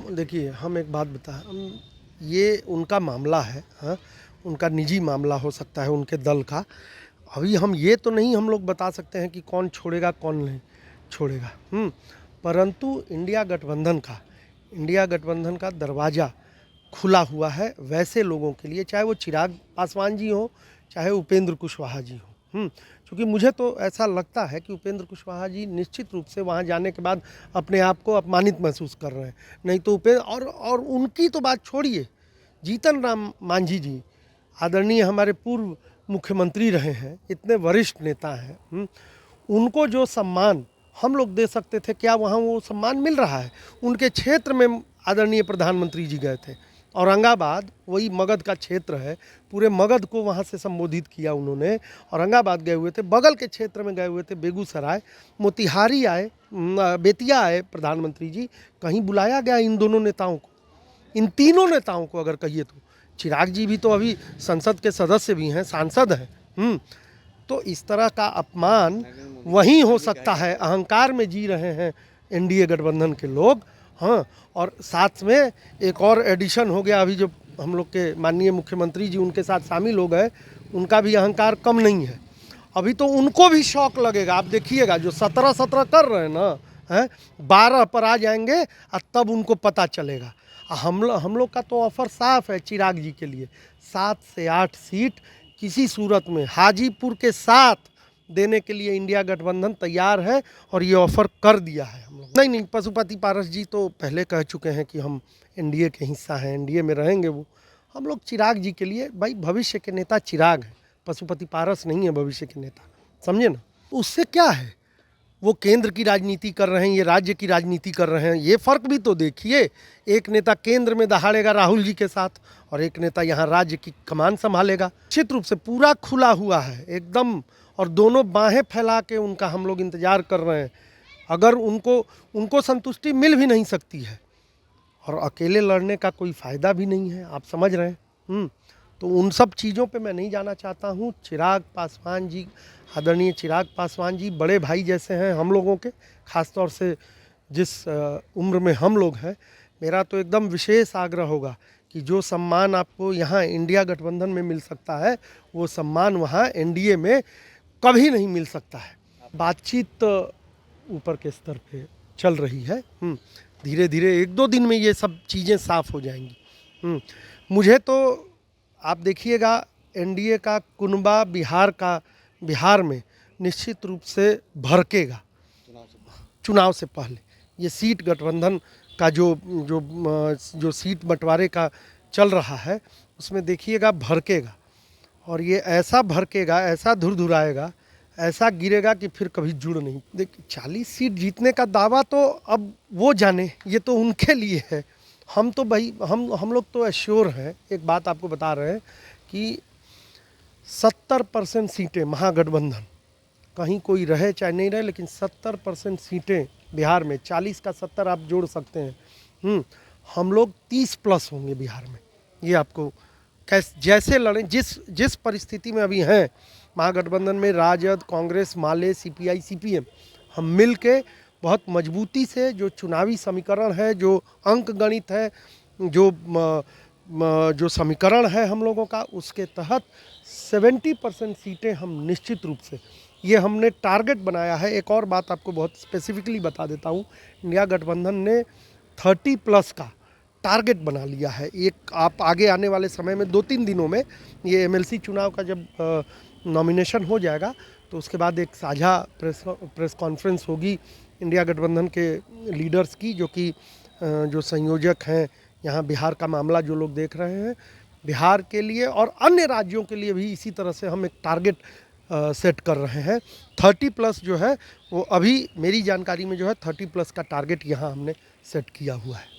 देखिए, हम एक बात बताएं, ये उनका मामला है, हाँ, उनका निजी मामला हो सकता है उनके दल का। अभी हम ये तो नहीं हम लोग बता सकते हैं कि कौन छोड़ेगा कौन नहीं छोड़ेगा। परंतु इंडिया गठबंधन का दरवाज़ा खुला हुआ है वैसे लोगों के लिए, चाहे वो चिराग पासवान जी हो, चाहे उपेंद्र कुशवाहा जी हो। क्योंकि मुझे तो ऐसा लगता है कि उपेंद्र कुशवाहा जी निश्चित रूप से वहाँ जाने के बाद अपने आप को अपमानित महसूस कर रहे हैं। नहीं तो उपेंद्र और उनकी तो बात छोड़िए, जीतन राम मांझी जी आदरणीय हमारे पूर्व मुख्यमंत्री रहे हैं, इतने वरिष्ठ नेता हैं। उनको जो सम्मान हम लोग दे सकते थे, क्या वहाँ वो सम्मान मिल रहा है? उनके क्षेत्र में आदरणीय प्रधानमंत्री जी गए थे, औरंगाबाद वही मगध का क्षेत्र है, पूरे मगध को वहाँ से संबोधित किया उन्होंने। औरंगाबाद गए हुए थे, बगल के क्षेत्र में गए हुए थे, बेगूसराय, मोतिहारी आए, बेतिया आए प्रधानमंत्री जी। कहीं बुलाया गया इन दोनों नेताओं को, इन तीनों नेताओं को अगर कहिए तो? चिराग जी भी तो अभी संसद के सदस्य भी हैं, सांसद हैं। तो इस तरह का अपमान वहीं हो सकता है, अहंकार में जी रहे हैं एनडीए गठबंधन के लोग। हाँ, और साथ में एक और एडिशन हो गया, अभी जो हम लोग के माननीय मुख्यमंत्री जी उनके साथ शामिल हो गए, उनका भी अहंकार कम नहीं है। अभी तो उनको भी शौक लगेगा, आप देखिएगा, जो 17-17 कर रहे हैं ना, हैं 12 पर आ जाएंगे और तब उनको पता चलेगा। हम लोग का तो ऑफर साफ है चिराग जी के लिए, 7 से 8 सीट किसी सूरत में हाजीपुर के साथ देने के लिए इंडिया गठबंधन तैयार है, और ये ऑफर कर दिया है हम लोग। नहीं, पशुपति पारस जी तो पहले कह चुके हैं कि हम एनडीए के हिस्सा हैं, एनडीए में रहेंगे वो। हम लोग चिराग जी के लिए, भाई भविष्य के नेता चिराग है, पशुपति पारस नहीं है भविष्य के नेता, समझे ना? उससे क्या है, वो केंद्र की राजनीति कर रहे हैं, ये राज्य की राजनीति कर रहे हैं, ये फ़र्क भी तो देखिए। एक नेता केंद्र में दहाड़ेगा राहुल जी के साथ, और एक नेता यहाँ राज्य की कमान संभालेगा। निश्चित रूप से पूरा खुला हुआ है एकदम, और दोनों बाहें फैला के उनका हम लोग इंतज़ार कर रहे हैं। अगर उनको संतुष्टि मिल भी नहीं सकती है, और अकेले लड़ने का कोई फ़ायदा भी नहीं है, आप समझ रहे हैं। तो उन सब चीज़ों पे मैं नहीं जाना चाहता हूँ। चिराग पासवान जी, आदरणीय चिराग पासवान जी बड़े भाई जैसे हैं हम लोगों के, ख़ास तौर से जिस उम्र में हम लोग हैं। मेरा तो एकदम विशेष आग्रह होगा कि जो सम्मान आपको यहाँ इंडिया गठबंधन में मिल सकता है, वो सम्मान वहाँ एनडीए में कभी नहीं मिल सकता है। बातचीत ऊपर के स्तर पे चल रही है। धीरे धीरे 1-2 दिन में ये सब चीज़ें साफ हो जाएंगी। मुझे तो आप देखिएगा, एनडीए का कुनबा बिहार में निश्चित रूप से भड़केगा चुनाव से पहले। ये सीट गठबंधन का जो सीट बंटवारे का चल रहा है, उसमें देखिएगा भड़केगा, और ये ऐसा भड़केगा, ऐसा धुरधुराएगा, ऐसा गिरेगा कि फिर कभी जुड़ नहीं। देखिए, 40 सीट जीतने का दावा तो अब वो जाने, ये तो उनके लिए है। हम तो भाई हम लोग तो एश्योर हैं, एक बात आपको बता रहे हैं कि 70% सीटें महागठबंधन, कहीं कोई रहे चाहे नहीं रहे, लेकिन 70% सीटें बिहार में, 40 का 70 आप जोड़ सकते हैं। हम लोग 30+ होंगे बिहार में। ये आपको जैसे लड़ें, जिस परिस्थिति में अभी हैं महागठबंधन में, राजद, कांग्रेस, माले, सीपीआई, सीपीएम, हम मिल के बहुत मजबूती से जो चुनावी समीकरण है, जो अंक गणित है, जो समीकरण है हम लोगों का, उसके तहत 70% सीटें हम निश्चित रूप से, ये हमने टारगेट बनाया है। एक और बात आपको बहुत स्पेसिफिकली बता देता हूँ, इंडिया गठबंधन ने 30+ का टारगेट बना लिया है। एक आप आगे आने वाले समय में 2-3 दिनों में, ये एमएलसी चुनाव का जब नॉमिनेशन हो जाएगा, तो उसके बाद एक साझा प्रेस कॉन्फ्रेंस होगी इंडिया गठबंधन के लीडर्स की, जो संयोजक हैं यहाँ बिहार का मामला जो लोग देख रहे हैं, बिहार के लिए और अन्य राज्यों के लिए भी इसी तरह से हम एक टारगेट सेट कर रहे हैं। 30+ जो है वो अभी मेरी जानकारी में जो है 30+ का टारगेट यहाँ हमने सेट किया हुआ है।